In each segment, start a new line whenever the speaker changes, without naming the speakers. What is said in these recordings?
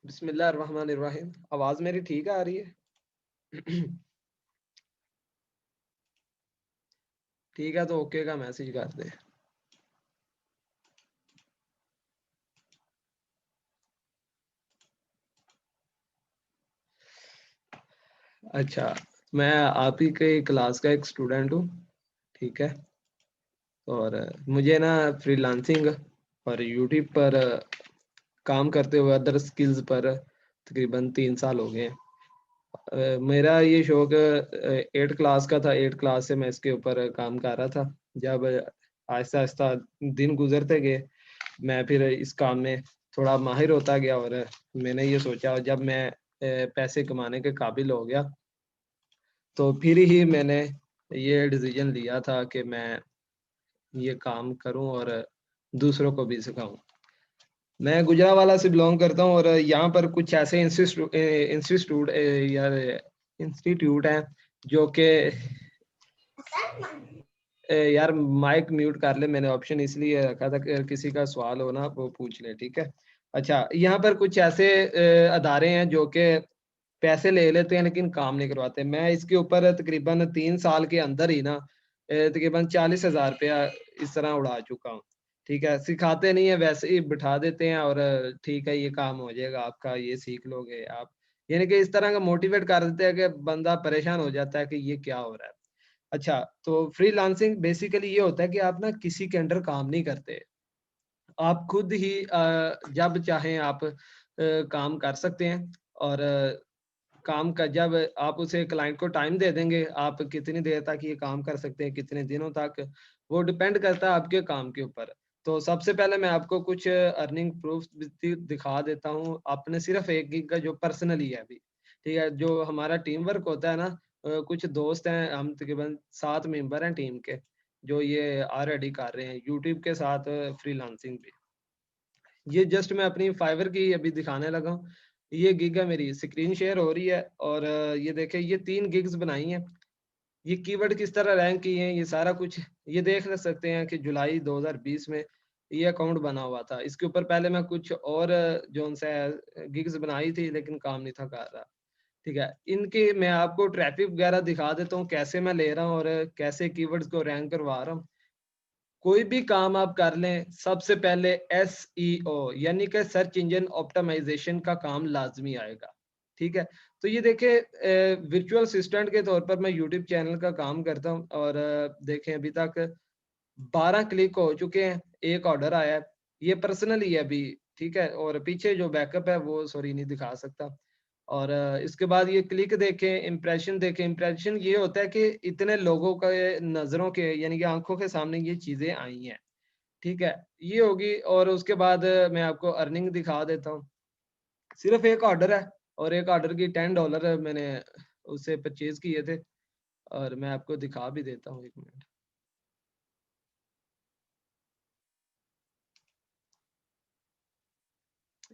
बिस्मिल्लाहिर्रहमानिर्रहीम। आवाज मेरी ठीक आ रही है? ठीक है, तो ओके का मैसेज कर दे। अच्छा, मैं आप ही के क्लास का एक स्टूडेंट हूँ, ठीक है। और मुझे ना फ्रीलांसिंग और यूट्यूब पर काम करते हुए अदर स्किल्स पर तकरीबन 3 साल हो गए हैं। मेरा ये शौक 8 क्लास का था। 8 क्लास से मैं इसके ऊपर काम कर रहा था। जब आहिस्ता आहिस्ता दिन गुजरते गए, मैं फिर इस काम में थोड़ा माहिर होता गया और मैंने ये सोचा, जब मैं पैसे कमाने के काबिल हो गया, तो फिर ही मैंने ये डिसीजन लिया था कि मैं ये काम करूं और दूसरों को भी सिखाऊं। मैं गुजरावाला से बिलोंग करता हूं और यहाँ पर कुछ ऐसे इंस्टीट्यूट यार इंस्टीट्यूट हैं जो कि यार माइक म्यूट कर ले। मैंने ऑप्शन इसलिए रखा था कि किसी का सवाल हो ना वो पूछ ले, ठीक है। अच्छा, यहाँ पर कुछ ऐसे अदारे हैं जो कि पैसे ले लेते हैं लेकिन काम नहीं करवाते। मैं इसके ऊपर तकरीबन 3 साल के अंदर ही ना तकरीबन 40,000 रुपया इस तरह उड़ा चुका हूँ, ठीक है। सिखाते नहीं है, वैसे ही बिठा देते हैं और ठीक है ये काम हो जाएगा आपका, ये सीख लोगे आप, यानी कि इस तरह का मोटिवेट कर देते हैं कि बंदा परेशान हो जाता है कि ये क्या हो रहा है। अच्छा, तो फ्रीलांसिंग बेसिकली ये होता है कि आप ना किसी के अंडर काम नहीं करते। आप खुद ही जब चाहें आप काम कर सकते हैं और काम का जब आप उसे क्लाइंट को टाइम दे देंगे, आप कितनी देर तक ये काम कर सकते हैं, कितने दिनों तक, वो डिपेंड करता है आपके काम के ऊपर। तो सबसे पहले मैं आपको कुछ अर्निंग प्रूफ दिखा देता हूँ, अपने सिर्फ एक गिग का जो पर्सनली है अभी, ठीक है। जो हमारा टीम वर्क होता है ना, कुछ दोस्त हैं, हम तकरीबन 7 मेंबर हैं टीम के, जो ये ऑलरेडी कर रहे हैं यूट्यूब के साथ फ्रीलांसिंग भी। ये जस्ट मैं अपनी फाइवर की अभी दिखाने लगा हूँ। ये गिग है, मेरी स्क्रीन शेयर हो रही है और ये देखें, ये 3 गिग्स बनाई हैं। ये कीवर्ड किस तरह रैंक किए हैं, ये सारा कुछ ये देख ले सकते हैं कि जुलाई 2020 में ये अकाउंट बना हुआ था। इसके ऊपर पहले मैं कुछ और जो सा गिग्स बनाई थी लेकिन काम नहीं था कर रहा, ठीक है। इनके मैं आपको ट्रैफिक वगैरह दिखा देता हूँ, कैसे मैं ले रहा हूँ और कैसे कीवर्ड्स को रैंक करवा रहा हूँ। कोई भी काम आप कर लें, सबसे पहले एसईओ यानी कि सर्च इंजन ऑप्टिमाइजेशन का काम लाजमी आएगा, ठीक है। तो ये देखिए, वर्चुअल असिस्टेंट के तौर पर मैं यूट्यूब चैनल का काम करता हूँ और देखें अभी तक 12 क्लिक हो चुके हैं, एक ऑर्डर आया है, ये पर्सनल ही है अभी, ठीक है। और पीछे जो बैकअप है वो सॉरी नहीं दिखा सकता। और इसके बाद ये क्लिक देखें, इम्प्रेशन देखें। इम्प्रेशन ये होता है कि इतने लोगों के नज़रों के यानी कि आंखों के सामने ये चीज़ें आई हैं, ठीक है। ये होगी और उसके बाद मैं आपको अर्निंग दिखा देता हूँ। सिर्फ एक ऑर्डर है और एक ऑर्डर की $10 मैंने उससे परचेज किए थे और मैं आपको दिखा भी देता हूँ, 1 मिनट।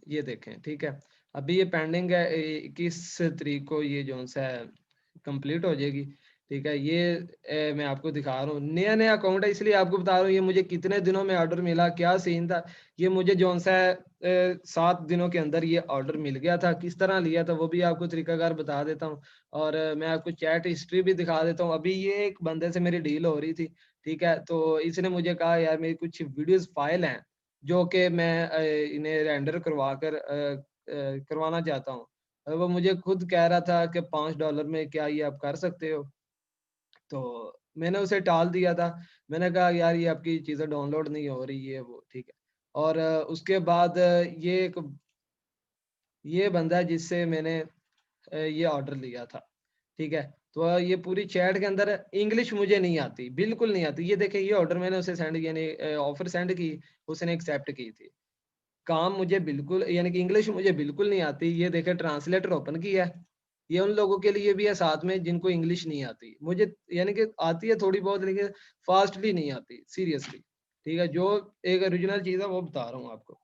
ये देखें, ठीक है। अभी ये पेंडिंग है, 21 तारीख को ये जो सा है कंप्लीट हो जाएगी, ठीक है। ये मैं आपको दिखा रहा हूँ, नया नया अकाउंट है इसलिए आपको बता रहा हूँ ये मुझे कितने दिनों में ऑर्डर मिला, क्या सीन था। ये मुझे जो सा है 7 दिनों के अंदर ये ऑर्डर मिल गया था। किस तरह लिया था वो भी आपको तरीकाकार बता देता हूँ और मैं आपको चैट हिस्ट्री भी दिखा देता हूँ। अभी ये एक बंदे से मेरी डील हो रही थी, ठीक है। तो इसने मुझे कहा यार मेरी कुछ वीडियोस फाइल हैं जो कि मैं इन्हें रेंडर करवा कर करवाना चाहता हूँ। वो मुझे खुद कह रहा था कि $5 में क्या ये आप कर सकते हो? तो मैंने उसे टाल दिया था। मैंने कहा यार ये आपकी चीज़ें डाउनलोड नहीं हो रही है वो, ठीक है। और उसके बाद ये बंदा है जिससे मैंने ये ऑर्डर लिया था, ठीक है। तो ये पूरी चैट के अंदर इंग्लिश मुझे नहीं आती, बिल्कुल नहीं आती। ये देखिए ये ऑर्डर मैंने उसे सेंड यानी ऑफ़र सेंड की, उसने एक्सेप्ट की थी। काम मुझे बिल्कुल, यानी कि इंग्लिश मुझे बिल्कुल नहीं आती, ये देखे ट्रांसलेटर ओपन किया है, ये उन लोगों के लिए भी है साथ में जिनको इंग्लिश नहीं आती। मुझे यानी कि आती है थोड़ी बहुत, लेकिन फास्टली नहीं आती, सीरियसली। ठीक है, जो एक ओरिजिनल चीज़ है वो बता रहा हूँ आपको।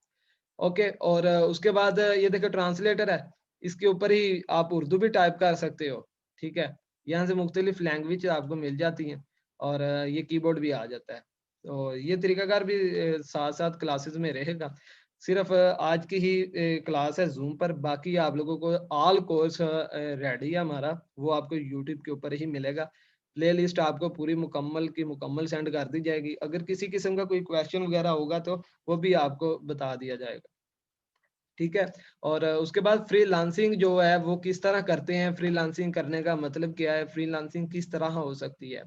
ओके, और उसके बाद ये देखो ट्रांसलेटर है, इसके ऊपर ही आप उर्दू भी टाइप कर सकते हो। ठीक है, यहाँ से मुख्तलिफ लैंग्वेज आपको मिल जाती हैं, और ये कीबोर्ड भी आ जाता है। तो ये तरीकाकार भी साथ साथ क्लासेस में रहेगा। सिर्फ आज की ही क्लास है जूम पर, बाकी आप लोगों को ऑल कोर्स रेडी है हमारा, वो आपको यूट्यूब के ऊपर ही मिलेगा। प्ले लिस्ट आपको पूरी मुकम्मल की मुकम्मल सेंड कर दी जाएगी। अगर किसी किस्म का कोई क्वेश्चन वगैरह होगा तो वो भी आपको बता दिया जाएगा। ठीक है, और उसके बाद फ्रीलांसिंग जो है वो किस तरह करते हैं, फ्रीलांसिंग करने का मतलब क्या है, फ्रीलांसिंग किस तरह हो सकती है,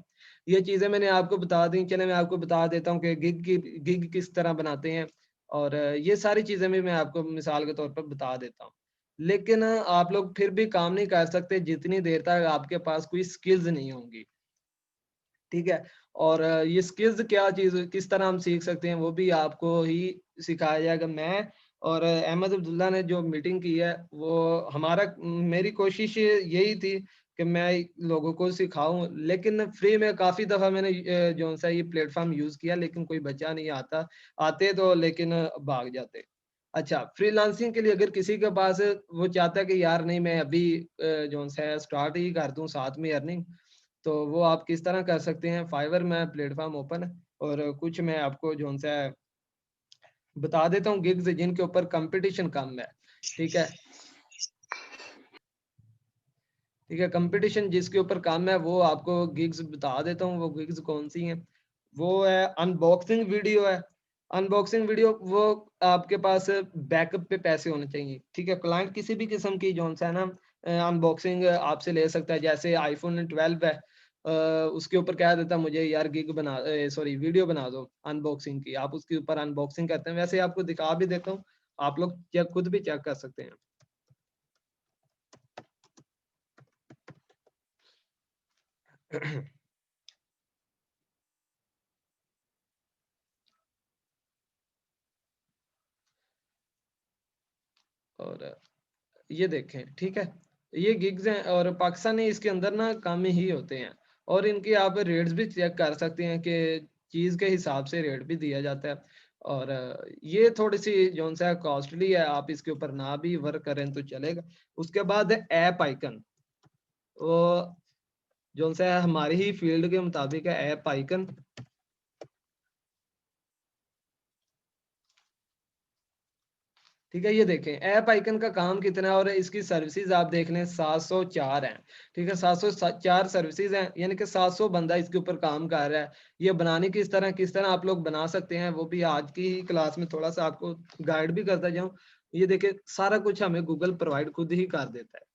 ये चीज़ें मैंने आपको बता दी। चले मैं आपको बता देता हूँ कि गिग किस तरह बनाते हैं, और ये सारी चीज़ें भी मैं आपको मिसाल के तौर पर बता देता हूँ। लेकिन आप लोग फिर भी काम नहीं कर सकते जितनी देर तक आपके पास कोई स्किल्स नहीं होंगी। ठीक है, और ये स्किल्स क्या चीज़ किस तरह हम सीख सकते हैं, वो भी आपको ही सिखाया जाएगा। मैं और अहमद अब्दुल्ला ने जो मीटिंग की है, वो हमारा मेरी कोशिश यही थी कि मैं लोगों को सिखाऊं, लेकिन फ्री में काफ़ी दफ़ा मैंने जो सा ये प्लेटफॉर्म यूज़ किया, लेकिन कोई बच्चा नहीं आता, आते तो लेकिन भाग जाते। अच्छा, फ्रीलांसिंग के लिए अगर किसी के पास वो चाहता है कि यार नहीं मैं अभी जो सा स्टार्ट ही कर दूं साथ में अर्निंग, तो वो आप किस तरह कर सकते हैं। फाइवर में प्लेटफॉर्म ओपन है, और कुछ मैं आपको जो सा बता देता हूँ गिग्स जिनके ऊपर कंपटीशन कम है। ठीक है, ठीक है, कंपटीशन जिसके ऊपर कम है वो आपको गिग्स बता देता हूँ। वो गिग्स कौन सी हैं, वो है अनबॉक्सिंग वीडियो है। अनबॉक्सिंग वीडियो वो आपके पास बैकअप पे पैसे होने चाहिए। ठीक है, क्लाइंट किसी भी किस्म की जो सा है ना अनबॉक्सिंग आपसे ले सकता है, जैसे आईफोन 12 है, उसके ऊपर कह देता है मुझे यार गिग बना सॉरी वीडियो बना दो अनबॉक्सिंग की, आप उसके ऊपर अनबॉक्सिंग करते हैं। वैसे आपको दिखा भी देता हूँ, आप लोग चेक खुद भी चेक कर सकते हैं। और ये देखें, ठीक है, ये गिग्स हैं, और पाकिस्तानी इसके अंदर ना कम ही होते हैं, और इनके आप रेट्स भी चेक कर सकते हैं कि चीज़ के हिसाब से रेट भी दिया जाता है। और ये थोड़ी सी जो सा कॉस्टली है, आप इसके ऊपर ना भी वर्क करें तो चलेगा। उसके बाद है ऐप आइकन, वो जो सा है हमारी ही फील्ड के मुताबिक है ऐप आइकन। ठीक है, ये देखें ऐप आइकन का काम कितना है, और इसकी सर्विसेज आप देख लें 704 हैं। ठीक है, 704 सर्विसेज हैं, यानी कि 700 बंदा इसके ऊपर काम कर रहा है। ये बनाने किस तरह आप लोग बना सकते हैं, वो भी आज की ही क्लास में थोड़ा सा आपको गाइड भी करता जाऊँ। ये देखिए सारा कुछ हमें गूगल प्रोवाइड खुद ही कर देता है।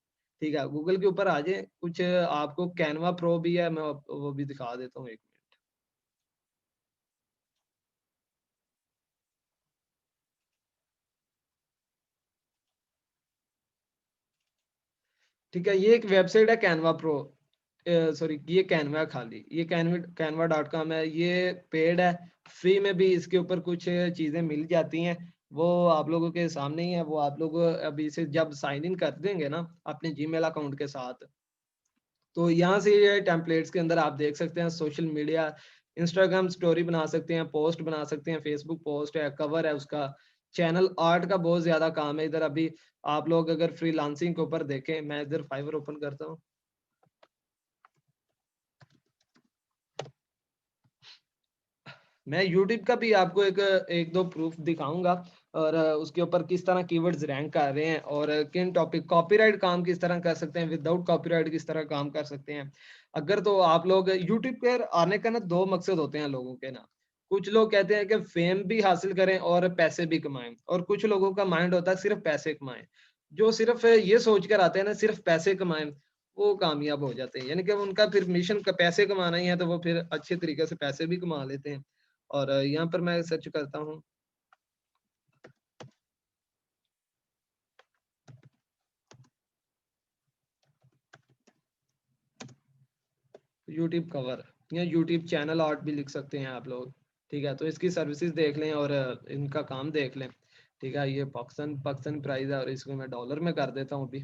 ठीक है, गूगल के ऊपर आ जाए, कुछ आपको कैनवा प्रो भी है, मैं वो भी दिखा देता हूँ एक मिनट। ठीक है, ये एक वेबसाइट है कैनवा प्रो, सॉरी ये कैनवा खाली, ये कैनवा डॉट कॉम है, ये पेड है। फ्री में भी इसके ऊपर कुछ चीज़ें मिल जाती हैं, वो आप लोगों के सामने ही है। वो आप लोग अभी से जब साइन इन कर देंगे ना अपने जीमेल अकाउंट के साथ, तो यहाँ से ये टेम्पलेट्स के अंदर आप देख सकते हैं सोशल मीडिया, इंस्टाग्राम स्टोरी बना सकते हैं, पोस्ट बना सकते हैं, फेसबुक पोस्ट है, कवर है उसका, चैनल आर्ट का बहुत ज्यादा काम है इधर। अभी आप लोग अगर फ्रीलांसिंग के ऊपर देखें, मैं इधर फाइवर ओपन करता हूँ। मैं यूट्यूब का भी आपको एक दो प्रूफ दिखाऊंगा, और उसके ऊपर किस तरह कीवर्ड्स रैंक कर रहे हैं, और किन टॉपिक कॉपीराइट काम किस तरह कर सकते हैं, विदाउट कॉपीराइट किस तरह काम कर सकते हैं। अगर तो आप लोग यूट्यूब पे आने का ना दो मकसद होते हैं लोगों के ना, कुछ लोग कहते हैं कि फेम भी हासिल करें और पैसे भी कमाएं, और कुछ लोगों का माइंड होता है सिर्फ पैसे कमाएं। जो सिर्फ ये सोच कर आते हैं ना सिर्फ पैसे कमाएं, वो कामयाब हो जाते हैं, यानी कि उनका फिर मिशन का पैसे कमाना ही है, तो वो फिर अच्छे तरीके से पैसे भी कमा लेते हैं। और यहाँ पर मैं सर्च करता हूँ यूट्यूब कवर, या यूट्यूब चैनल आर्ट भी लिख सकते हैं आप लोग। ठीक है, तो इसकी सर्विसेज देख लें और इनका काम देख लें। ठीक है, ये पाकिस्तान प्राइस है और इसको मैं डॉलर में कर देता हूँ अभी।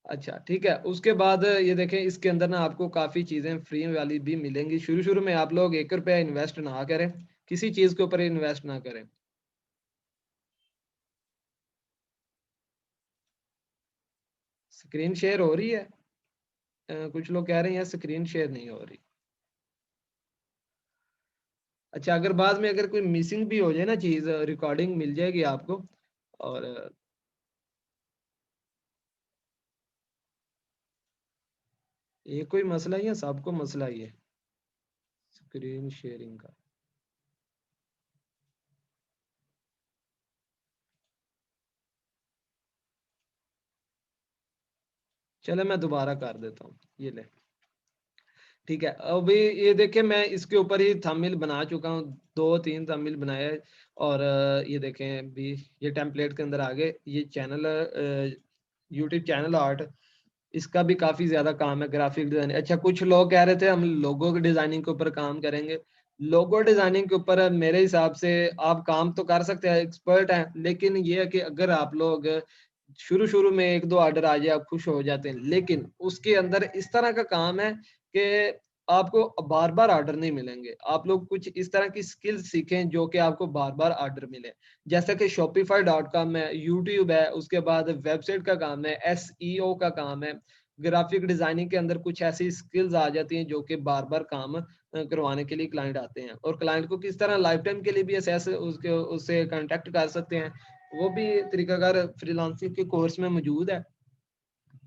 अच्छा ठीक है, उसके बाद ये देखें इसके अंदर ना आपको काफ़ी चीज़ें फ्री वाली भी मिलेंगी। शुरू शुरू में आप लोग 1 रुपया इन्वेस्ट ना करें, किसी चीज़ के ऊपर इन्वेस्ट ना करें। स्क्रीन शेयर हो रही है? कुछ लोग कह रहे हैं स्क्रीन शेयर नहीं हो रही। अच्छा, अगर बाद में अगर कोई मिसिंग भी हो जाए ना चीज़, रिकॉर्डिंग मिल जाएगी आपको। और ये कोई मसला ही है, सबको मसला ही है स्क्रीन शेयरिंग का। चलो मैं दोबारा कर देता हूँ, ये ले। ठीक है, अभी ये देखिए मैं इसके ऊपर ही थंबनेल बना चुका हूँ, 2-3 थंबनेल बनाए हैं। और ये देखें अभी ये टेम्पलेट के अंदर आ गए। ये चैनल यूट्यूब चैनल आर्ट, इसका भी काफ़ी ज़्यादा काम है, ग्राफिक डिज़ाइन। अच्छा, कुछ लोग कह रहे थे हम लोगो की डिज़ाइनिंग के ऊपर काम करेंगे। लोगो डिज़ाइनिंग के ऊपर मेरे हिसाब से आप काम तो कर सकते हैं, एक्सपर्ट हैं, लेकिन ये है कि अगर आप लोग शुरू-शुरू में 1-2 ऑर्डर आ जाए, आप खुश हो जाते हैं। लेकिन उसके अंदर इस तरह का काम है कि आपको बार-बार ऑर्डर नहीं मिलेंगे। आप लोग कुछ इस तरह की स्किल्स सीखें जो कि आपको बार-बार ऑर्डर मिले। जैसा कि shopify.com है, यूट्यूब है, उसके बाद वेबसाइट का काम है, एसईओ का काम है, ग्राफिक डिजाइनिंग के अंदर कुछ ऐसी स्किल्स आ जाती हैं जो कि बार-बार काम करवाने के लिए क्लाइंट आते हैं। और क्लाइंट को किस तरह लाइफ टाइम के लिए भी असेस उसके उससे कॉन्टैक्ट कर सकते हैं, वो भी तरीकाकार फ्रीलांसिंग के कोर्स में मौजूद है।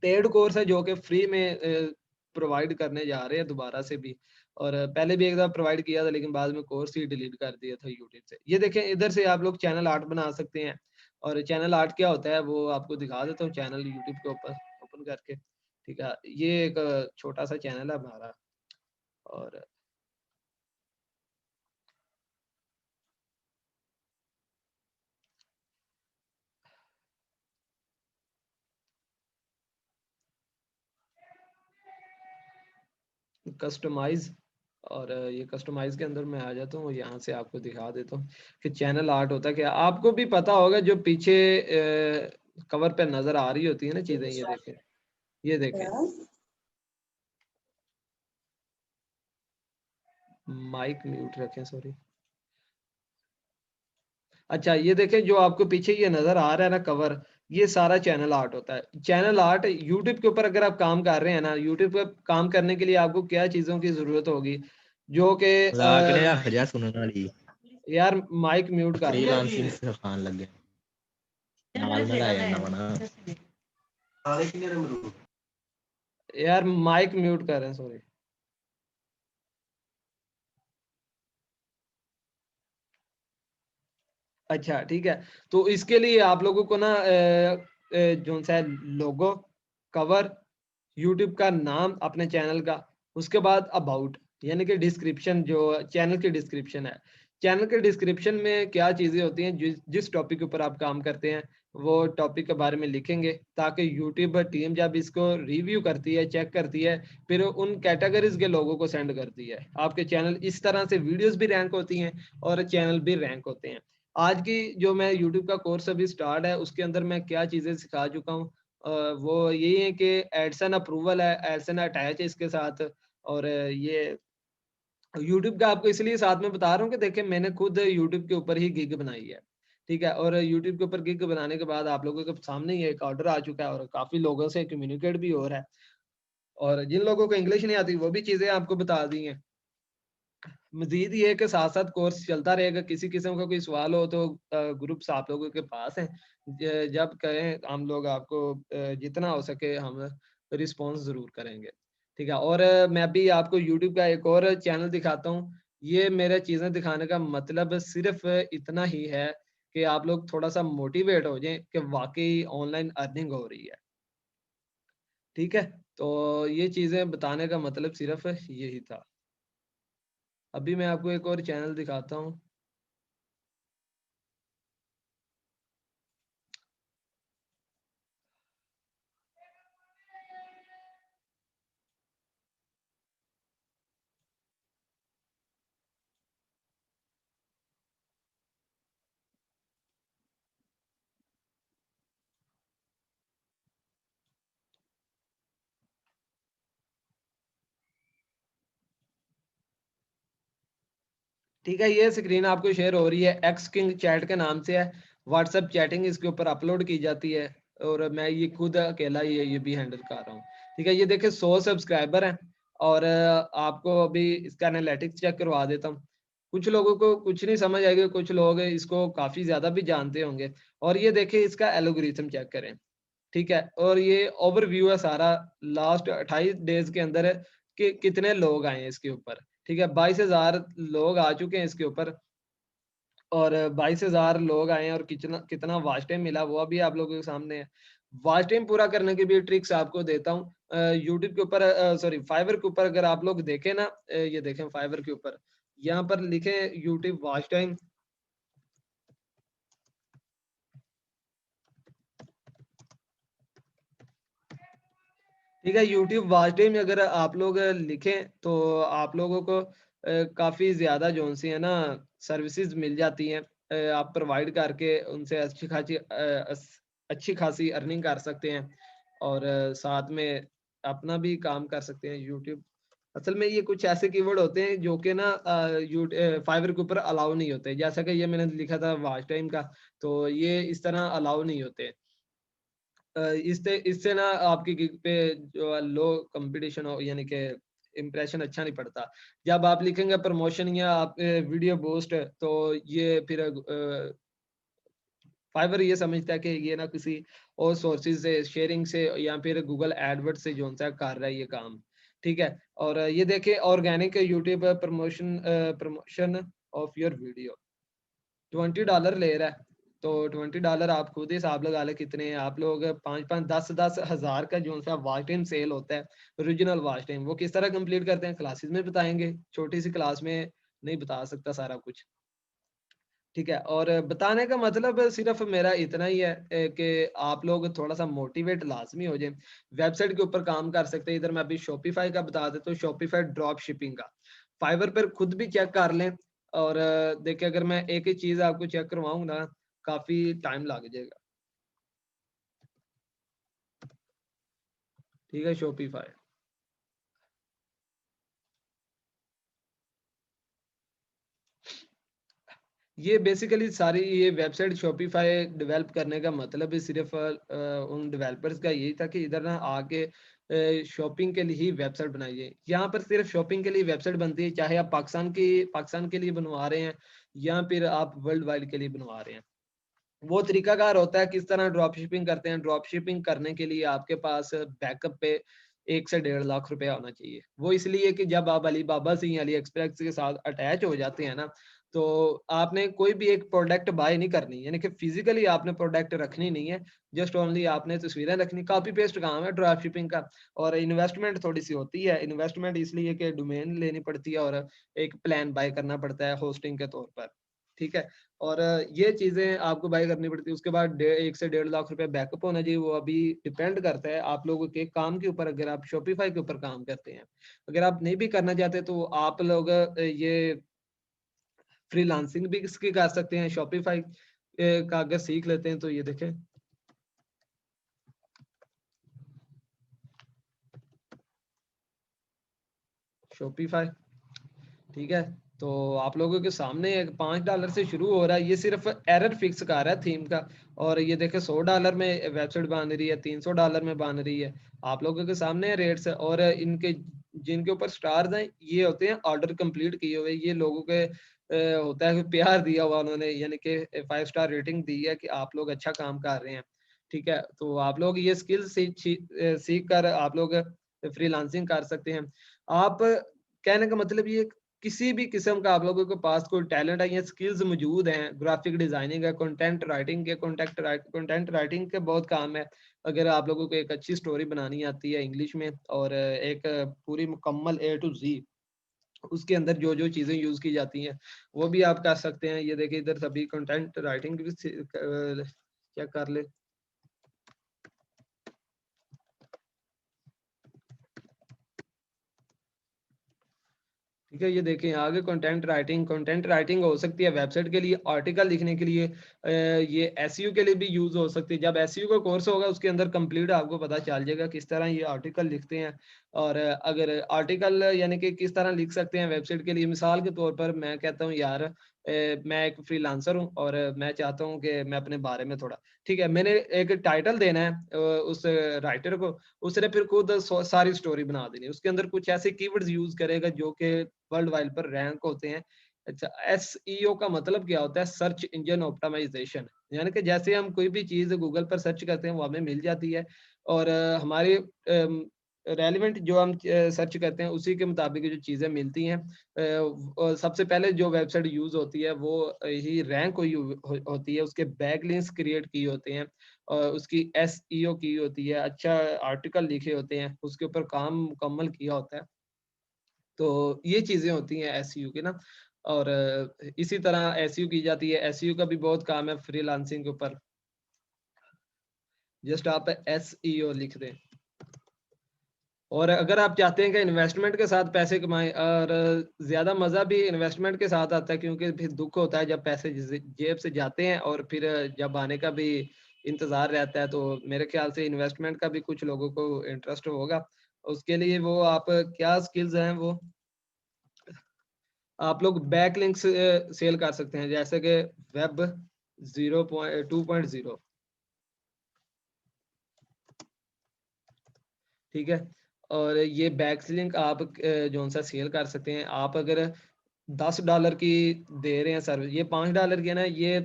पेड कोर्स है जो कि फ्री में प्रोवाइड करने जा रहे हैं दोबारा से भी। और पहले भी एक दफ़ा प्रोवाइड किया था, लेकिन बाद में कोर्स ही डिलीट कर दिया था यूट्यूब से। ये देखें, इधर से आप लोग चैनल आर्ट बना सकते हैं। और चैनल आर्ट क्या होता है वो आपको दिखा देता हूँ, चैनल यूट्यूब के ऊपर ओपन करके। ठीक है, ये एक छोटा सा चैनल है हमारा। और कस्टमाइज, और ये कस्टमाइज के अंदर मैं आ जाता हूँ, यहाँ से आपको दिखा देता हूँ कि चैनल आर्ट होता है क्या। आपको भी पता होगा जो पीछे कवर पे नजर आ रही होती है ना चीजें, ये देखें, ये देखें। माइक म्यूट रखें, सॉरी। अच्छा, ये देखें जो आपको पीछे ये नजर आ रहा है ना कवर, ये सारा चैनल आर्ट होता है। चैनल आर्ट यूट्यूब के ऊपर अगर आप काम कर रहे हैं ना, यूट्यूब पे काम करने के लिए आपको क्या चीजों की जरूरत होगी, जो कि
मजाक ने रख जा सुनने वाली
यार माइक म्यूट कर लो।
फ्रीलांसिंग सिखाने लगे नाल ना लाया ना बना
यार माइक म्यूट कर रहे हैं, सॉरी। अच्छा ठीक है, तो इसके लिए आप लोगों को ना जो सा लोगो, कवर, यूट्यूब का नाम अपने चैनल का, उसके बाद अबाउट यानी कि डिस्क्रिप्शन, जो चैनल की डिस्क्रिप्शन है। चैनल के डिस्क्रिप्शन में क्या चीज़ें होती हैं, जिस जिस टॉपिक के ऊपर आप काम करते हैं वो टॉपिक के बारे में लिखेंगे, ताकि यूट्यूब टीम जब इसको रिव्यू करती है, चेक करती है, फिर उन कैटेगरीज के लोगों को सेंड करती है। आपके चैनल इस तरह से वीडियोस भी रैंक होती हैं और चैनल भी रैंक होते हैं। आज की जो मैं यूट्यूब का कोर्स अभी स्टार्ट है उसके अंदर मैं क्या चीज़ें सिखा चुका हूँ, वो यही है कि एडसन अप्रूवल है, एडसन अटैच है इसके साथ। और ये यूट्यूब का आपको इसलिए साथ में बता रहा हूँ कि देखिए मैंने खुद यूट्यूब के ऊपर ही गिग बनाई है। ठीक है, और यूट्यूब के ऊपर गिग बनाने के बाद आप लोगों के सामने ही एक ऑर्डर आ चुका है और काफ़ी लोगों से कम्युनिकेट भी हो रहा है। और जिन लोगों को इंग्लिश नहीं आती वो भी चीज़ें आपको बता दी हैं। मज़ीद ये है कि साथ-साथ कोर्स चलता रहेगा, किसी किस्म का कोई सवाल हो तो ग्रुप्स आप लोगों के पास हैं। जब कहें हम लोग आपको जितना हो सके हम रिस्पॉन्स ज़रूर करेंगे। ठीक है, और मैं भी आपको यूट्यूब का एक और चैनल दिखाता हूँ। ये मेरे चीज़ें दिखाने का मतलब सिर्फ़ इतना ही है कि आप लोग थोड़ा-सा मोटिवेट हो जाएँ कि वाक़ई ऑनलाइन अर्निंग हो रही है। ठीक है? तो ये चीज़ें बताने का मतलब सिर्फ़ यही था। अभी मैं आपको एक और चैनल दिखाता हूँ। ठीक है, ये स्क्रीन आपको शेयर हो रही है, एक्स किंग चैट के नाम से है, व्हाट्सएप चैटिंग इसके ऊपर अपलोड की जाती है और मैं ये खुद अकेला ये भी हैंडल कर रहा हूँ। ठीक है, ये देखिए 100 सब्सक्राइबर हैं और आपको अभी इसका एनालिटिक्स चेक करवा देता हूँ। कुछ लोगों को कुछ नहीं समझ आएगा, कुछ लोग इसको काफ़ी ज़्यादा भी जानते होंगे और ये देखिए इसका एल्गोरिथम चेक करें। ठीक है, और ये ओवरव्यू है सारा लास्ट 28 डेज़ के अंदर कि कितने लोग आए हैं इसके ऊपर। ठीक है, 22,000 लोग आ चुके हैं इसके ऊपर और 22,000 लोग आए हैं और कितना कितना वॉच टाइम मिला वो अभी आप लोगों के सामने है। वॉच टाइम पूरा करने की भी ट्रिक्स आपको देता हूँ। यूट्यूब के ऊपर सॉरी फाइवर के ऊपर अगर आप लोग देखें ना ये देखें फाइवर के ऊपर, यहाँ पर लिखें यूट्यूब वॉच टाइम। ठीक है, यूट्यूब वॉच टाइम अगर आप लोग लिखें तो आप लोगों को काफ़ी ज़्यादा जो सी है ना सर्विसेज मिल जाती हैं। आप प्रोवाइड करके उनसे अच्छी खासी अर्निंग कर सकते हैं और साथ में अपना भी काम कर सकते हैं। यूट्यूब असल में ये कुछ ऐसे कीवर्ड होते हैं जो कि ना फाइवर के ऊपर अलाउ नहीं होते, जैसा कि ये मैंने लिखा था वॉच टाइम का, तो ये इस तरह अलाउ नहीं होते। इससे इससे ना आपकी गिग पे जो लो कंपटीशन हो यानी कि इम्प्रेशन अच्छा नहीं पड़ता। जब आप लिखेंगे प्रमोशन या आप वीडियो बूस्ट तो ये फिर फाइवर ये समझता है कि ये ना किसी और सोर्सेज से शेयरिंग से या फिर गूगल एडवर्ड से जो सा कर रहा है ये काम। ठीक है, और ये देखिए organic YouTube promotion of your video $20 ले रहा है। तो $20 आप खुद ही हिसाब लगा लें कितने हैं आप लोग 5-5 10-10 हज़ार का जो सा वॉच टाइम सेल होता है, ओरिजिनल वॉच टाइम वो किस तरह कंप्लीट करते हैं क्लासेस में बताएँगे, छोटी सी क्लास में नहीं बता सकता सारा कुछ। ठीक है, और बताने का मतलब सिर्फ़ मेरा इतना ही है कि आप लोग थोड़ा-सा मोटिवेट लाज़मी हो जाएँ। वेबसाइट के ऊपर काम कर सकते हैं, इधर मैं अभी शॉपिफ़ाई का बता देता हूँ, शॉपिफ़ाई ड्रॉप शिपिंग का। फाइवर पर खुद भी चेक कर लें और देखिए अगर मैं एक ही चीज़ आपको चेक करवाऊँ ना, काफ़ी टाइम लग जाएगा। ठीक है, शॉपिफ़ाई। ये बेसिकली सारी ये वेबसाइट शॉपिफ़ाई डेवलप करने का मतलब ही सिर्फ़ उन डेवलपर्स का यही था कि इधर ना आके शॉपिंग के लिए ही वेबसाइट बनाइए। यहाँ पर सिर्फ़ शॉपिंग के लिए वेबसाइट बनती है, चाहे आप पाकिस्तान के लिए बनवा रहे हैं या फिर आप वर्ल्ड वाइड के लिए बनवा रहे हैं। वो तरीकाकार होता है किस तरह ड्रॉप शिपिंग करते हैं। ड्रॉप शिपिंग करने के लिए आपके पास बैकअप पे 1 से 1.5 लाख रुपया होना चाहिए। वो इसलिए कि जब आप अलीबाबा से या अली एक्सप्रेस के साथ अटैच हो जाते हैं ना, तो आपने कोई भी एक प्रोडक्ट बाय नहीं करनी, यानी कि फिज़िकली आपने प्रोडक्ट रखनी नहीं है, जस्ट ओनली आपने तस्वीरें रखनी, कॉपी पेस्ट काम है ड्रॉप शिपिंग का। और इन्वेस्टमेंट थोड़ी-सी होती है, इन्वेस्टमेंट इसलिए कि डोमेन लेनी पड़ती है और एक प्लान बाय करना पड़ता है होस्टिंग के तौर पर, ठीक है? और ये चीज़ें आपको बाय करनी पड़ती है। उसके बाद डे 1 से 1.5 लाख रुपए बैकअप होना चाहिए, वो अभी डिपेंड करता है आप लोगों के काम के ऊपर, अगर आप शॉपिफ़ाई के ऊपर काम करते हैं। अगर आप नहीं भी करना चाहते तो आप लोग ये फ्रीलांसिंग भी इसकी कर सकते हैं, शॉपिफ़ाई का अगर सीख लेते हैं तो ये देखें शॉपिफ़ाई, ठीक है? तो आप लोगों के सामने $5 से शुरू हो रहा है, ये सिर्फ़ एरर फिक्स कर रहा है थीम का और ये देखें $100 में वेबसाइट बन रही है, $300 में बन रही है। आप लोगों के सामने रेट्स और इनके जिनके ऊपर स्टार्स हैं, ये होते हैं ऑर्डर कंप्लीट किए हुए, ये लोगों के होता है कि प्यार दिया हुआ उन्होंने यानी कि 5 स्टार रेटिंग दी है कि आप लोग अच्छा काम कर रहे हैं, ठीक है? तो आप लोग ये स्किल्स सीख कर आप लोग फ्रीलांसिंग कर सकते हैं। आप कहने का मतलब ये किसी भी किस्म का आप लोगों के पास कोई टैलेंट है या स्किल्स मौजूद हैं, ग्राफिक डिजाइनिंग है, कंटेंट राइटिंग के बहुत काम है। अगर आप लोगों को एक अच्छी स्टोरी बनानी आती है इंग्लिश में और एक पूरी मुकम्मल ए टू ज़ी उसके अंदर जो-जो चीज़ें यूज़ की जाती हैं, वो भी आप कर सकते हैं। ये देखिए इधर सभी कंटेंट राइटिंग भी चेक कर लें। ठीक है। ये देखें आगे कंटेंट राइटिंग हो सकती है वेबसाइट के लिए, आर्टिकल लिखने के लिए, ये एसईओ के लिए भी यूज हो सकती है। जब एसईओ का कोर्स होगा उसके अंदर कंप्लीट आपको पता चल जाएगा किस तरह ये आर्टिकल लिखते हैं, और अगर आर्टिकल यानी कि किस तरह लिख सकते हैं वेबसाइट के लिए। मिसाल के तौर पर मैं कहता हूँ यार मैं एक फ्रीलांसर हूँ और मैं चाहता हूँ कि मैं अपने बारे में थोड़ा, ठीक है, मैंने एक टाइटल देना है उस राइटर को, उसने फिर खुद सारी स्टोरी बना देनी है। उसके अंदर कुछ ऐसे कीवर्ड्स यूज करेगा जो कि वर्ल्ड वाइड पर रैंक होते हैं। अच्छा, एसईओ का मतलब क्या होता है? सर्च इंजन ऑप्टिमाइजेशन, यानी कि जैसे हम कोई भी चीज गूगल पर सर्च करते हैं वो हमें मिल जाती है, और हमारी रेलिवेंट जो हम सर्च करते हैं उसी के मुताबिक जो चीजें मिलती हैं। सबसे पहले जो वेबसाइट यूज होती है वो ही रैंक हुई होती है, उसके बैकलिंक्स क्रिएट की होते हैं, और उसकी एसईओ की होती है, अच्छा आर्टिकल लिखे होते हैं, उसके ऊपर काम मुकम्मल किया होता है। तो ये चीजें होती हैं एसईओ की ना। और इसी तरह एसईओ की जाती है। एसईओ का भी बहुत काम है फ्रीलांसिंग के ऊपर। जस्ट आप एसईओ लिख दें। और अगर आप चाहते हैं कि इन्वेस्टमेंट के साथ पैसे कमाएं, और ज्यादा मजा भी इन्वेस्टमेंट के साथ आता है, क्योंकि फिर दुख होता है जब पैसे जेब से जाते हैं और फिर जब आने का भी इंतजार रहता है। तो मेरे ख्याल से इन्वेस्टमेंट का भी कुछ लोगों को इंटरेस्ट होगा। उसके लिए वो आप क्या स्किल्स हैं वो आप लोग बैक लिंक्स सेल कर सकते हैं, जैसे कि वेब 2.0, ठीक है। और ये बैक लिंक आप जो सा सेल कर सकते हैं। आप अगर $10 की दे रहे हैं सर्विस, ये $5 की है ना, ये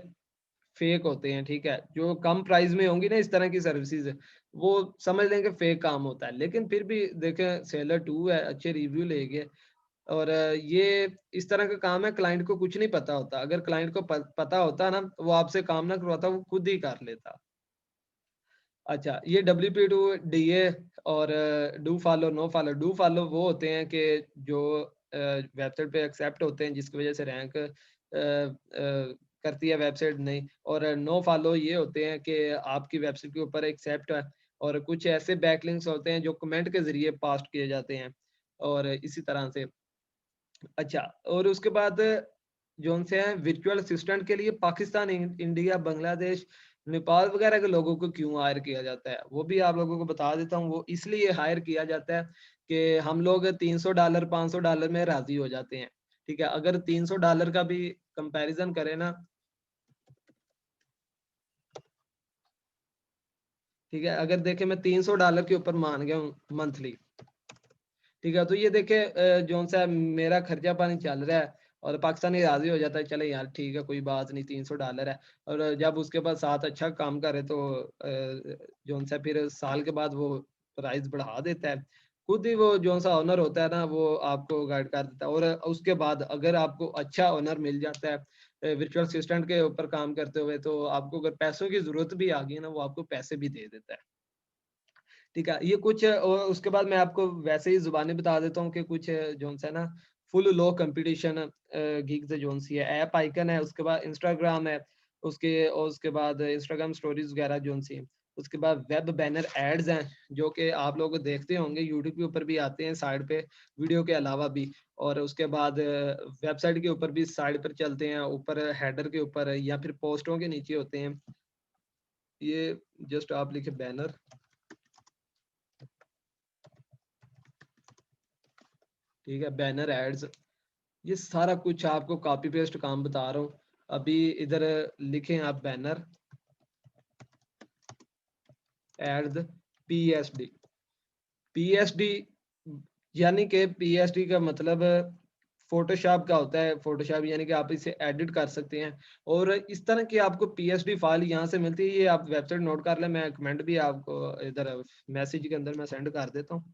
फेक होते हैं, ठीक है। जो कम प्राइस में होंगी ना इस तरह की सर्विसेज, वो समझ लें कि फेक काम होता है, लेकिन फिर भी देखें सेलर 2 है, अच्छे रिव्यू ले गए। और ये इस तरह का काम है, क्लाइंट को कुछ नहीं पता होता। अगर क्लाइंट को पता होता ना, वो आपसे काम ना करवाता, वो खुद ही कर लेता। अच्छा, ये WP2 DA और do follow no follow. Do follow वो होते हैं कि जो वेबसाइट पे एक्सेप्ट होते हैं, जिसकी वजह से रैंक करती है वेबसाइट नहीं। और नो फॉलो ये होते हैं कि आपकी वेबसाइट के ऊपर एक्सेप्ट है, और कुछ ऐसे बैकलिंक्स होते हैं जो कमेंट के जरिए पास्ट किए जाते हैं, और इसी तरह से। अच्छा, और उसके बाद जोन से हैं वर्चुअल असिस्टेंट के लिए पाकिस्तान, इंडिया, बांग्लादेश, नेपाल वगैरह के लोगों को क्यों हायर किया जाता है, वो भी आप लोगों को बता देता हूँ। वो इसलिए हायर किया जाता है कि हम लोग $300 $500 में राजी हो जाते हैं, ठीक है। अगर $300 का भी कंपैरिजन करें ना, ठीक है, अगर देखें मैं $300 के ऊपर मान गया हूँ मंथली, ठीक है। तो ये देखे जोन सा मेरा खर्चा पानी चल रहा है, और पाकिस्तानी राजी हो जाता है, चले यार ठीक है कोई बात नहीं, $300 है। और जब उसके बाद साथ अच्छा काम करे तो जोन सा फिर साल के बाद वो प्राइस बढ़ा देता है। खुद ही वो जोन सा ओनर होता है ना, वो आपको गाइड कर देता है। और उसके बाद अगर आपको अच्छा ओनर मिल जाता है वर्चुअल असिस्टेंट के ऊपर काम करते हुए, तो आपको अगर पैसों की जरूरत भी आ गई ना, वो आपको पैसे भी दे देता है, ठीक है। ये कुछ और उसके बाद मैं आपको वैसे ही जुबानी बता देता हूँ कि कुछ जोन सा है ना, फुल लो कंपटीशन गिग्स जोन सी है। ऐप आइकन है, उसके बाद इंस्टाग्राम है, उसके बाद इंस्टाग्राम स्टोरीज वगैरह जोन सी है। उसके बाद वेब बैनर एड्स हैं, जो कि आप लोग देखते होंगे यूट्यूब के ऊपर भी आते हैं साइड पे, वीडियो के अलावा भी। और उसके बाद वेबसाइट के ऊपर भी साइड पर चलते हैं, ऊपर हेडर के ऊपर या फिर पोस्टों के नीचे होते हैं। ये जस्ट आप लिखे बैनर, ठीक है, बैनर एड्स। ये सारा कुछ आपको कॉपी पेस्ट काम बता रहा हूँ। अभी इधर लिखें आप बैनर एड PSD। PSD यानी कि PSD का मतलब फोटोशॉप का होता है। फोटोशॉप यानी कि आप इसे एडिट कर सकते हैं, और इस तरह की आपको PSD फाइल यहाँ से मिलती है। ये आप वेबसाइट नोट कर लें, मैं कमेंट भी आपको इधर मैसेज के अंदर मैं सेंड कर देता हूँ।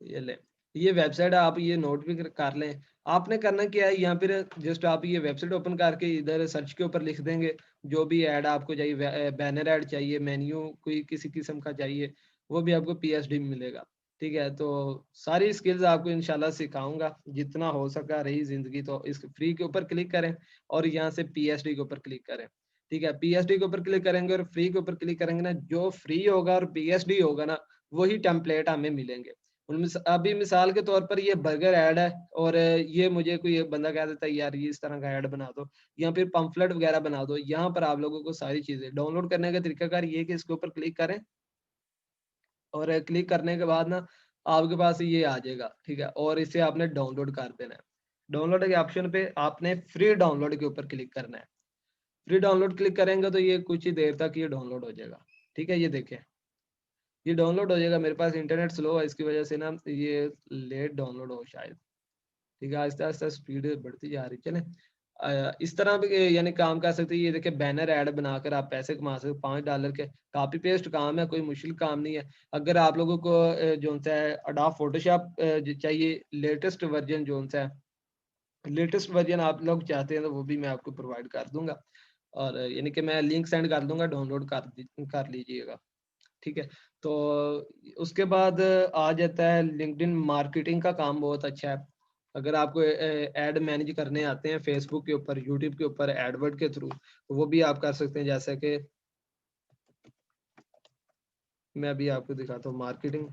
ये ले, ये वेबसाइट आप ये नोट भी कर लें। आपने करना क्या है, यहाँ पर जस्ट आप ये वेबसाइट ओपन करके इधर सर्च के ऊपर लिख देंगे जो भी ऐड आपको चाहिए, बैनर ऐड चाहिए, मेन्यू कोई किसी किस्म का चाहिए, वो भी आपको PSD में मिलेगा, ठीक है। तो सारी स्किल्स आपको इंशाल्लाह सिखाऊंगा जितना हो सका। रही जिंदगी तो इस फ्री के ऊपर क्लिक करें और यहाँ से PSD के ऊपर क्लिक करें। ठीक है, पीएचडी के ऊपर क्लिक करेंगे और फ्री के ऊपर क्लिक करेंगे ना, जो फ्री होगा और पीएचडी होगा ना, वही टेम्पलेट हमें मिलेंगे। उनमें अभी मिसाल के तौर पर ये बर्गर ऐड है और ये मुझे कोई बंदा कह देता है यार ये इस तरह का ऐड बना दो या फिर पंफलेट वगैरह बना दो। यहाँ पर आप लोगों को सारी चीजें डाउनलोड करने का तरीकाकार ये कि इसके ऊपर क्लिक करें और क्लिक करने के बाद ना आपके पास ये आ जाएगा, ठीक है, और इसे आपने डाउनलोड कर देना है। डाउनलोड के ऑप्शन पे आपने फ्री डाउनलोड के ऊपर क्लिक करना है। फ्री डाउनलोड क्लिक करेंगे तो ये कुछ ही देर तक ये डाउनलोड हो जाएगा। ठीक है, ये देखें ये डाउनलोड हो जाएगा। मेरे पास इंटरनेट स्लो है, इसकी वजह से ना ये लेट डाउनलोड हो शायद। ठीक है, आहिस्ता आहिस्ता स्पीड बढ़ती जा रही। चले इस तरह भी यानी काम कर सकते हैं। ये देखिए बैनर ऐड बनाकर आप पैसे कमा सकते हैं $5 के। कॉपी पेस्ट काम है, कोई मुश्किल काम नहीं है। अगर आप लोगों को जो सा है अडोब फोटोशॉप चाहिए लेटेस्ट वर्जन, जो सा है लेटेस्ट वर्जन आप लोग चाहते हैं तो वो भी मैं आपको प्रोवाइड कर दूंगा। और यानी कि मैं लिंक सेंड कर दूंगा, डाउनलोड कर लीजिएगा। ठीक है, तो उसके बाद आ जाता है लिंक्डइन मार्केटिंग का काम बहुत अच्छा है। अगर आपको एड मैनेज करने आते हैं फेसबुक के ऊपर, यूट्यूब के ऊपर एडवर्ड के थ्रू, तो वो भी आप कर सकते हैं। जैसे कि मैं अभी आपको दिखाता हूँ मार्केटिंग।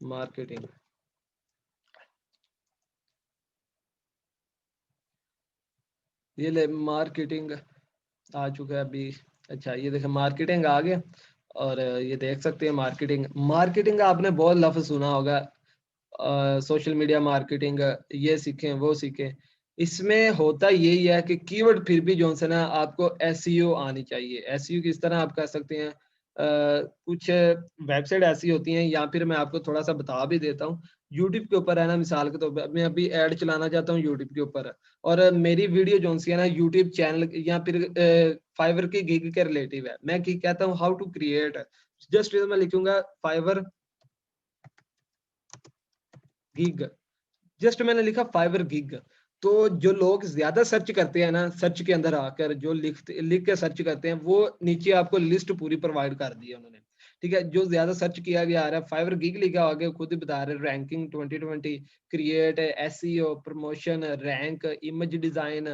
मार्केटिंग ये ले मार्केटिंग आ चुका है अभी। अच्छा ये देखिए मार्केटिंग आ गया। और ये देख सकते हैं मार्केटिंग। मार्केटिंग आपने बहुत लफ्ज सुना होगा, सोशल मीडिया मार्केटिंग, ये सीखें वो सीखें। इसमें होता यही है कि कीवर्ड फिर भी जो है ना आपको एसईओ आनी चाहिए। एसईओ किस तरह आप कर सकते हैं, कुछ वेबसाइट ऐसी होती हैं, या फिर मैं आपको थोड़ा सा बता भी देता हूँ। यूट्यूब के ऊपर है ना, मिसाल के तौर पर मैं अभी ऐड चलाना चाहता हूँ यूट्यूब के ऊपर, और मेरी वीडियो जो सी है ना यूट्यूब चैनल या फिर फाइवर की गिग के रिलेटिव है। मैं की कहता हूँ हाउ टू क्रिएट, जस्ट मैं लिखूंगा फाइवर गिग। जस्ट मैंने लिखा फाइवर गिग, तो जो लोग ज्यादा सर्च करते हैं ना, सर्च के अंदर आकर जो लिख के सर्च करते हैं, वो नीचे आपको लिस्ट पूरी प्रोवाइड कर दी है उन्होंने। ठीक है, जो ज्यादा सर्च किया गया आ रहा है फाइवर गिग लिखा आगे खुद ही बता रहे, ranking 2020, create, SEO, promotion, rank, image design,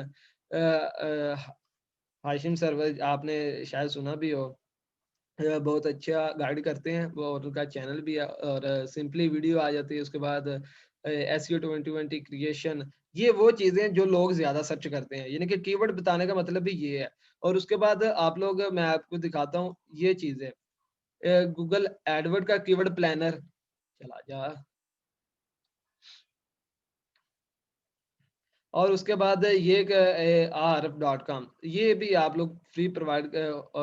Hashim server आपने शायद सुना भी हो। बहुत अच्छा गाइड करते हैं वो, और उनका चैनल भी है। और सिंपली वीडियो आ जाती है, उसके बाद एसईओ 2020 क्रिएशन, ये वो चीजें जो लोग ज्यादा सर्च करते हैं, यानी कि कीवर्ड बताने का मतलब भी ये है। और उसके बाद आप लोग, मैं आपको दिखाता हूँ ये चीजें, गूगल एडवर्ड का कीवर्ड प्लानर चला जा। और उसके बाद ये ahref.com, ये भी आप लोग फ्री प्रोवाइड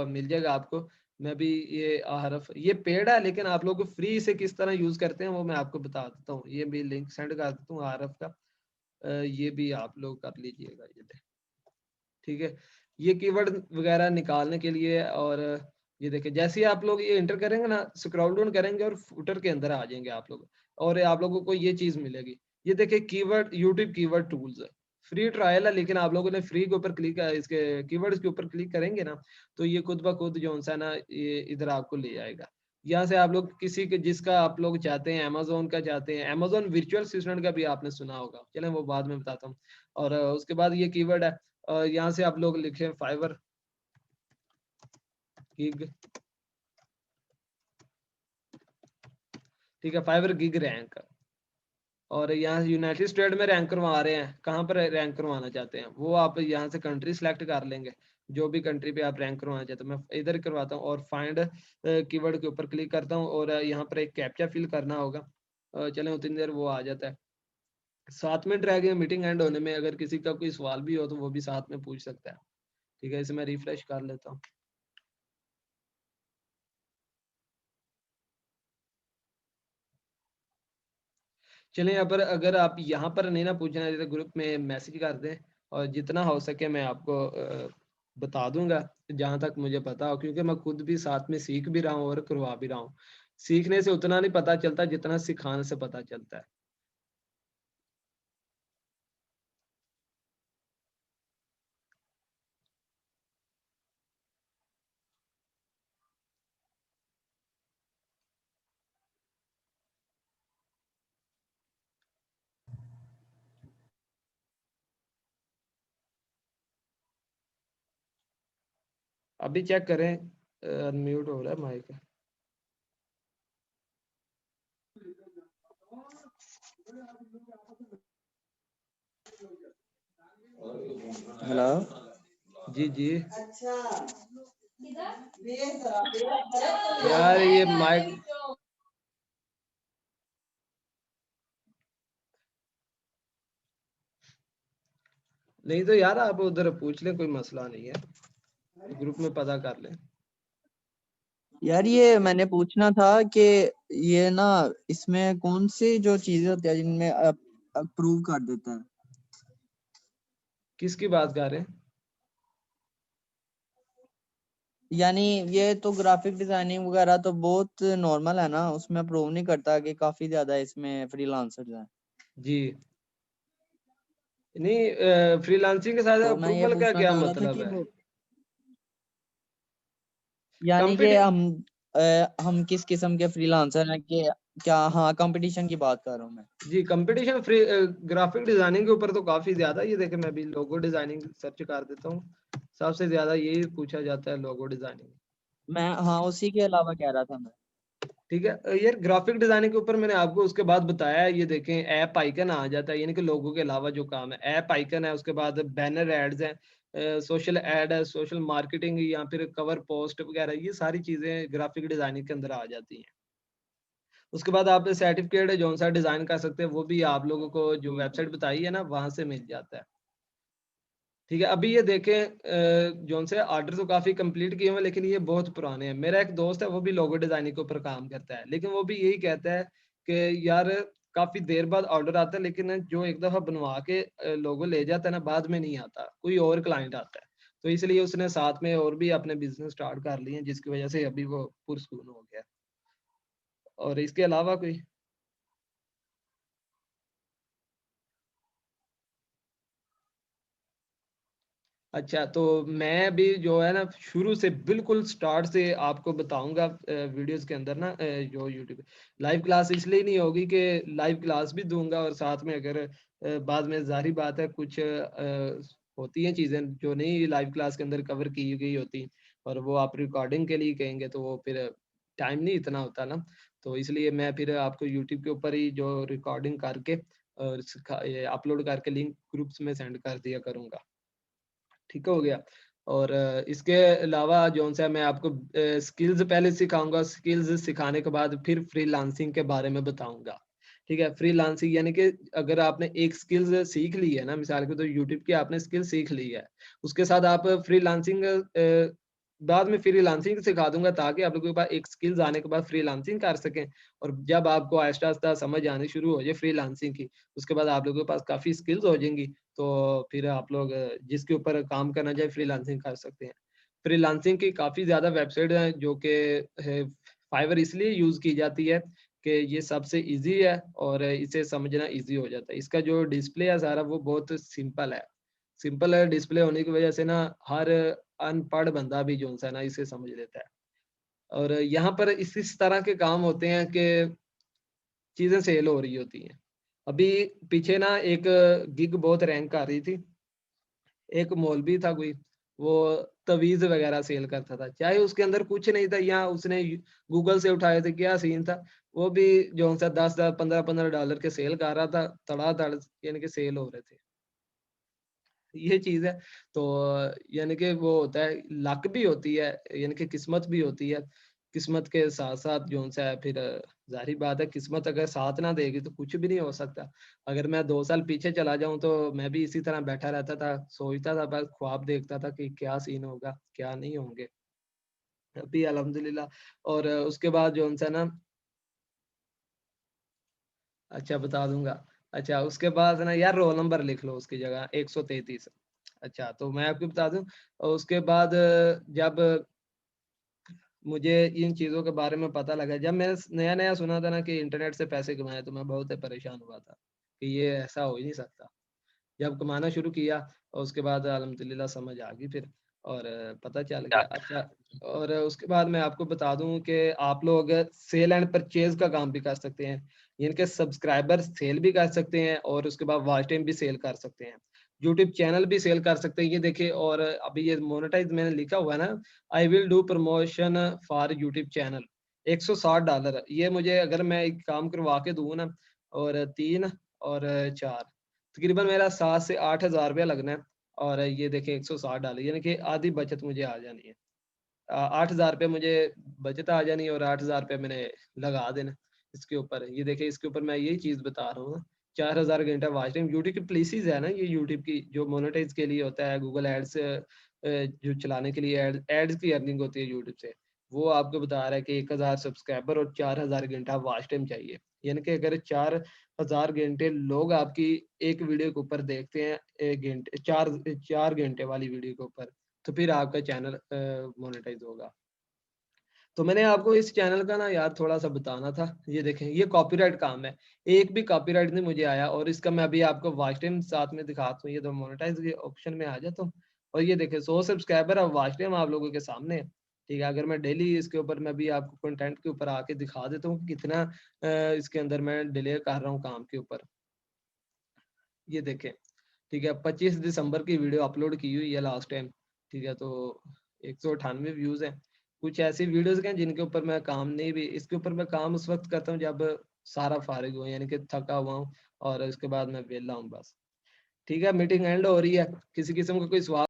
मिल जाएगा आपको। मैं भी ये ahref ये पेड है, लेकिन आप लोग फ्री से किस तरह यूज करते हैं वो मैं आपको बता देता हूँ। ये भी लिंक सेंड कर देता हूँ ahref का, ये भी आप लोग कर लीजिएगा। ये ठीक है, ये कीवर्ड वगैरह निकालने के लिए। और ये देखिए जैसे ही आप लोग ये इंटर करेंगे ना, स्क्रॉल डाउन करेंगे और फुटर के अंदर आ जाएंगे आप लोग, और आप लोगों को ये चीज मिलेगी। ये देखिए keyword, YouTube keyword tools, free trial है, लेकिन आप लोगों ने फ्री के ऊपर क्लिक, इसके कीवर्ड्स के ऊपर क्लिक करेंगे ना, तो ये खुद ब खुद जो सा ना ये इधर आपको ले जाएगा। यहाँ से आप लोग किसी के जिसका आप लोग चाहते हैं, अमेजोन का चाहते हैं, अमेजोन वर्चुअल असिस्टेंट का भी आपने सुना होगा, चलें वो बाद में बताता हूँ। और उसके बाद ये कीवर्ड है, यहाँ से आप लोग लिखें फाइवर गिग। ठीक है, फाइवर गिग रैंक। और यहाँ यूनाइटेड स्टेट में रैंक करवा रहे हैं, कहाँ पर रैंक करवाना चाहते हैं वो आप यहाँ से कंट्री सेलेक्ट कर लेंगे, जो भी कंट्री पे आप रैंक करवाना चाहते हैं। मैं इधर करवाता हूँ और फाइंड कीवर्ड के ऊपर क्लिक करता हूँ, और यहाँ पर एक कैप्चा फिल करना होगा। चलें उतनी देर वो आ जाता है। 7 मिनट रह गए मीटिंग एंड होने में, अगर किसी का कोई सवाल भी हो तो वो भी साथ में पूछ सकता है। ठीक है, इसे मैं रिफ्रेश कर लेता हूँ। चलें यहाँ पर, अगर आप यहाँ पर नहीं ना पूछना है तो ग्रुप में मैसेज कर दें, और जितना हो सके मैं आपको बता दूंगा जहाँ तक मुझे पता हो, क्योंकि मैं खुद भी साथ में सीख भी रहा हूँ और करवा भी रहा हूँ। सीखने से उतना नहीं पता चलता जितना सिखाने से पता चलता है। अभी चेक करें, अनम्यूट हो रहा है माइक।
हेलो
जी जी यार ये माइक नहीं तो यार आप उधर पूछ लें, कोई मसला नहीं है, ग्रुप में पता कर लें।
यार, ये मैंने पूछना था कि ये ना इसमें कौन सी जो चीजें होती है जिनमें अप्रूव कर देता है?
किसकी बात कर रहे हैं?
यानी ये तो ग्राफिक डिजाइनिंग वगैरह तो बहुत नॉर्मल है ना, उसमें अप्रूव नहीं करता कि काफी ज्यादा इसमें फ्रीलांसर्स हैं।
जी नहीं, फ्रीलांसिंग के साथ
तो मैं ये
अप्रूवल का
पूछना
क्या
चाह रहा था
मतलब
कि
है?
वो यानी कि
कंपटी
हम किस किस्म के फ्रीलांसर हैं कि क्या? हाँ, कंपटीशन की बात कर रहा हूँ मैं।
जी कंपटीशन फ्री ग्राफिक डिजाइनिंग के ऊपर तो काफी ज्यादा, ये देखे मैं भी लोगो डिजाइनिंग सर्च कर देता हूँ, सबसे ज्यादा यही पूछा जाता है, लोगो डिजाइनिंग।
मैं हाँ उसी के अलावा कह रहा था मैं।
ठीक है यार, ग्राफिक डिजाइनिंग के ऊपर मैंने आपको उसके बाद बताया है, ये देखें ऐप आइकन आ जाता है, यानी कि लोगों के अलावा जो काम है, ऐप आइकन है, उसके बाद बैनर एड्स हैं, सोशल एड है, सोशल मार्केटिंग या फिर कवर पोस्ट वगैरह, ये सारी चीजें ग्राफिक डिजाइनिंग के अंदर आ जाती हैं। उसके बाद आप सर्टिफिकेट जो सा डिजाइन कर सकते हैं वो भी आप लोगों को जो वेबसाइट बताई है ना वहां से मिल जाता है। ठीक है, अभी ये देखें जोन से ऑर्डर तो काफी कंप्लीट किए हुए हैं, लेकिन ये बहुत पुराने हैं। मेरा एक दोस्त है वो भी लोगो डिजाइनिंग के ऊपर काम करता है, लेकिन वो भी यही कहता है कि यार काफी देर बाद ऑर्डर आता है, लेकिन जो एक दफा बनवा के लोगो ले जाता है ना, बाद में नहीं आता, कोई और क्लाइंट आता है। तो इसलिए उसने साथ में और भी अपने बिजनेस स्टार्ट कर लिए हैं, जिसकी वजह से अभी वो पुरस्कून हो गया। और इसके अलावा कोई? अच्छा, तो मैं भी जो है ना शुरू से बिल्कुल स्टार्ट से आपको बताऊंगा वीडियोस के अंदर ना, जो यूट्यूब लाइव क्लास इसलिए नहीं होगी कि लाइव क्लास भी दूंगा और साथ में अगर बाद में जाहिर बात है कुछ होती हैं चीज़ें जो नहीं लाइव क्लास के अंदर कवर की गई होती, और वो आप रिकॉर्डिंग के लिए कहेंगे तो वो फिर टाइम नहीं इतना होता ना। तो इसलिए मैं फिर आपको यूट्यूब के ऊपर ही जो रिकॉर्डिंग करके और अपलोड करके लिंक ग्रुप्स में सेंड कर दिया करूँगा। ठीक हो गया। और इसके अलावा जौन सा मैं आपको स्किल्स पहले सिखाऊंगा, स्किल्स सिखाने के बाद फिर फ्रीलांसिंग के बारे में बताऊंगा। ठीक है, फ्रीलांसिंग यानी कि अगर आपने एक स्किल्स सीख ली है ना, मिसाल के तो यूट्यूब की आपने स्किल सीख ली है, उसके साथ आप फ्रीलांसिंग बाद में फ्रीलांसिंग सिखा दूंगा, ताकि आप लोगों के पास एक स्किल्स आने के बाद फ्रीलांसिंग कर सकें। और जब आपको आहिस्ता आहिस्ता समझ आनी शुरू हो जाए फ्रीलांसिंग की, उसके बाद आप लोगों के पास काफ़ी स्किल्स हो जाएंगी, तो फिर आप लोग जिसके ऊपर काम करना चाहे फ्रीलांसिंग कर सकते हैं। फ्रीलांसिंग की काफ़ी ज़्यादा वेबसाइट हैं जो कि फाइवर इसलिए यूज़ की जाती है कि ये सबसे इजी है और इसे समझना इजी हो जाता है। इसका जो डिस्प्ले है सारा वो बहुत सिंपल है। सिंपल है डिस्प्ले होने की वजह से ना हर अनपढ़ बंदा भी जो है ना इसे समझ लेता है। और यहाँ पर इस तरह के काम होते हैं कि चीज़ें सेल हो रही होती हैं। अभी पीछे ना एक गिग बहुत रैंक कर रही थी, एक मौलवी था कोई, वो तवीज़ वगैरह सेल करता था, चाहे उसके अंदर कुछ नहीं था, या उसने गूगल से उठाए थे, क्या सीन था, वो भी जो सा 10-10 15-15 डॉलर के सेल कर रहा था, धड़ाधड़ यानी कि सेल हो रहे थे। ये चीज़ है। तो यानी कि वो होता है, लक भी होती है, यानी कि किस्मत भी होती है। किस्मत के साथ-साथ जो-सा है फिर ज़ाहिर बात है, किस्मत अगर साथ ना देगी तो कुछ भी नहीं हो सकता। अगर मैं 2 साल पीछे चला जाऊँ तो मैं भी इसी तरह बैठा रहता था, सोचता था, बस ख्वाब देखता था कि क्या सीन होगा, क्या नहीं होंगे। अभी अल्हम्दुलिल्लाह। और उसके बाद जो-सा ना अच्छा बता दूँगा। अच्छा उसके बाद ना यार रोल नंबर लिख लो उसकी जगह 133। अच्छा तो मैं आपको बता दूँ, उसके बाद जब मुझे इन चीज़ों के बारे में पता लगा, जब मैंने नया-नया सुना था ना कि इंटरनेट से पैसे कमाए, तो मैं बहुत परेशान हुआ था कि ये ऐसा हो ही नहीं सकता। जब कमाना शुरू किया और उसके बाद अल्हम्दुलिल्लाह समझ आ गई फिर, और पता चल गया। अच्छा और उसके बाद मैं आपको बता दूं कि आप लोग सेल एंड परचेज का काम भी कर सकते हैं, यानी कि सब्सक्राइबर सेल भी कर सकते हैं और उसके बाद वॉच टाइम भी सेल कर सकते हैं। यूट्यूब चैनल भी सेल कर सकते हैं, ये देखिए। और अभी ये मोनेटाइज मैंने लिखा हुआ है ना, I will do promotion for YouTube channel, $160। ये मुझे अगर मैं एक काम करवा के दूँ ना, और 3 और 4, तकरीबन मेरा 7 से 8 हज़ार रुपया लगना है। और ये देखिए $160, यानी कि आधी बचत मुझे आ जानी है। 8,000 रुपये मुझे बचत आ जानी है और 8,000 रुपये मैंने लगा देना इसके ऊपर। ये देखिए इसके ऊपर मैं यही चीज़ बता रहा हूँ ना, 4,000 घंटा वॉच टाइम। यूट्यूब की पॉलिसीज़ है ना, ये यूट्यूब की जो मोनेटाइज के लिए होता है, गूगल एड्स जो चलाने के लिए एड्स की अर्निंग होती है यूट्यूब से, वो आपको बता रहा है कि 1,000 सब्सक्राइबर और 4,000 घंटा वॉच टाइम चाहिए। यानी कि अगर 4,000 घंटे लोग आपकी एक वीडियो के ऊपर देखते हैं, 1 घंटे 4 घंटे वाली वीडियो के ऊपर, तो फिर आपका चैनल मोनेटाइज होगा। तो मैंने आपको इस चैनल का ना यार थोड़ा-सा बताना था। ये देखें, ये कॉपीराइट काम है। एक भी कॉपीराइट नहीं मुझे आया, और इसका मैं अभी आपको वॉच टाइम साथ में दिखाता हूँ। ये तो मोनेटाइज के ऑप्शन में आ जाता हूँ, और ये देखें 100 सब्सक्राइबर और वॉच टाइम आप लोगों के सामने है। ठीक है, अगर मैं डेली इसके ऊपर मैं भी आपको कंटेंट के ऊपर आके दिखा देता हूँ कि कितना इसके अंदर मैं डिले कर रहा हूँ काम के ऊपर। ये देखें, ठीक है, 25 दिसंबर की वीडियो अपलोड की हुई है लास्ट टाइम। ठीक है, तो 198 व्यूज़ हैं। कुछ ऐसी वीडियोज़ हैं जिनके ऊपर मैं काम नहीं भी, इसके ऊपर मैं काम उस वक़्त करता हूँ जब सारा फ़ारिग हूँ, यानी कि थका हुआ हूँ और उसके बाद मैं वेला हूँ बस। ठीक है, मीटिंग एंड हो रही है। किसी किस्म का कोई सवाल